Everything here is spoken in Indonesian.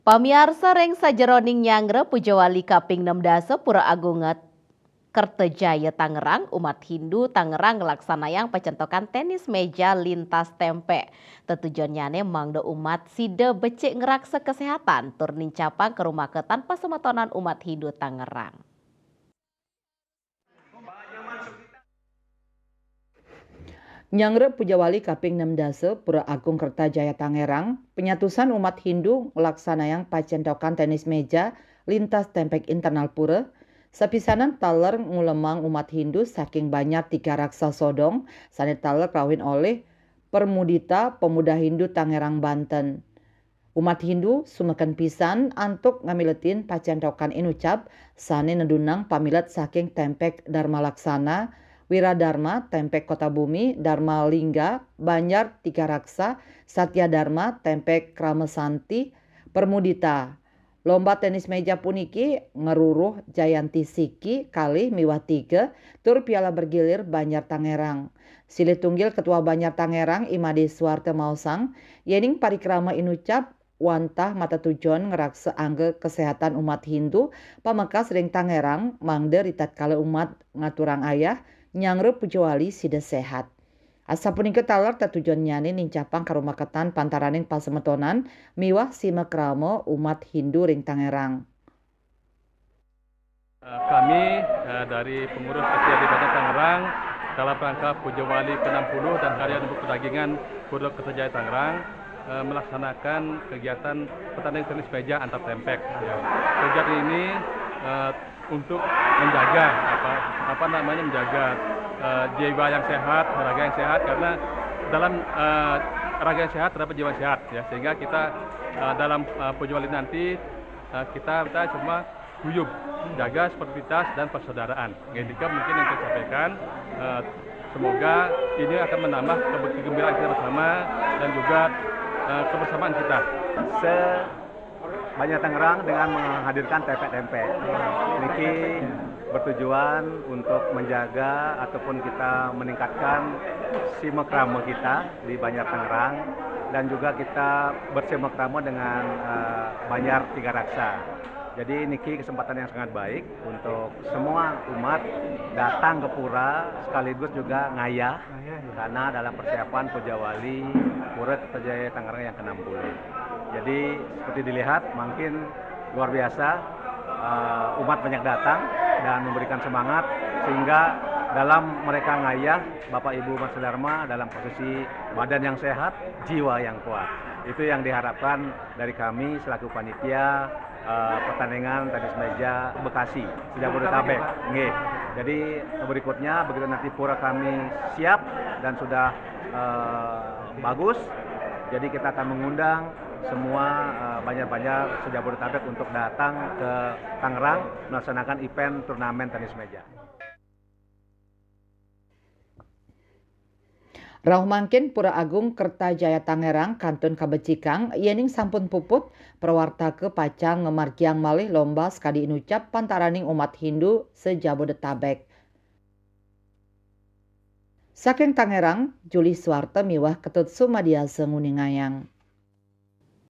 Pamiarsa reng sajeroning nyangre Pujawali kaping 16 Pura Agunget Kertajaya Tangerang, umat Hindu Tangerang ngelaksanayang pacentokan tenis meja lintas tempe. Tetujuannya mangdo umat sida becek ngeraksa kesehatan turning capang ke rumah ke tanpa semetonan umat Hindu Tangerang. Nyangre Pujawali kaping 16 Pura Agung Kertajaya Tangerang, penyatusan umat Hindu melaksanayang pacentokan tenis meja lintas tempek internal pura, sapisanan taler ngulemang umat Hindu saking banyak 3 raksa sodong, sane taler kawin oleh Permudita Pemuda Hindu Tangerang Banten. Umat Hindu sumekan pisan antuk ngamiletin pacentokan inucap sane nedunang pamilet saking tempek Dharma Laksana, Wiradharma, Tempek Kota Bumi, Dharma Lingga, Banjar Tiga Raksa, Satya Dharma, Tempek Kramesanti, Permudita. Lomba tenis meja puniki ngeruruh Jayanti Siki kali miwah 3 tur piala bergilir Banjar Tangerang. Silih tunggil Ketua Banjar Tangerang Imade Suarte Mausang, yening parikrama inucap wantah mata tujuan ngeraksa angge kesehatan umat Hindu pamekas ring Tangerang mangde ritat kala umat ngaturang ayah nyangre Pujawali sida sehat. Asa punika taler tatujuan nyane nincapang karumah ketan pantaraning pasemetonan miwah simekramo umat Hindu ring Tangerang. Kami dari pengurus SDA Banjar Tangerang dalam rangka Pujawali ke-60 dan Harian Ibu Perdagangan Pura Kertajaya Tangerang melaksanakan kegiatan pertandingan tenis meja antar tempek. Ya. Kegiatan ini untuk menjaga menjaga jiwa yang sehat, raga yang sehat, karena dalam raga yang sehat terdapat jiwa yang sehat, ya, sehingga kita dalam Pujawali nanti kita cuma guyup, jaga sportivitas dan persaudaraan. Ketika mungkin yang saya sampaikan, semoga ini akan menambah kegembiraan kita bersama dan juga kebersamaan kita. Banjar Tangerang dengan menghadirkan tempe-tempe. Niki bertujuan untuk menjaga ataupun kita meningkatkan simekrama kita di Banjar Tangerang dan juga kita bersimekrama dengan Banjar Tiga Raksa. Jadi niki kesempatan yang sangat baik untuk semua umat datang ke pura sekaligus juga ngayah karena dalam persiapan Pujawali Pura Kertajaya Tangerang yang ke-60. Jadi seperti dilihat makin luar biasa, umat banyak datang dan memberikan semangat sehingga dalam mereka ngayah Bapak Ibu Mas Dharma dalam posisi badan yang sehat, jiwa yang kuat. Itu yang diharapkan dari kami selaku panitia pertandingan tenis meja Bekasi, Jabodetabek. Nggih. Jadi berikutnya begitu nanti pura kami siap dan sudah bagus, jadi kita akan mengundang semua Banjar-Banjar se-Jabodetabek untuk datang ke Tangerang melaksanakan event turnamen tenis meja. Rauh mangkin Pura Agung Kertajaya Tangerang kantun kabecikang yening sampun puput perwarta ke pacang ngemargiang malih lomba sekadi inucap pantaraning umat Hindu se-Jabodetabek. Saking Tangerang, Juli Suarte miwah Ketut Sumadiase Nguningayang.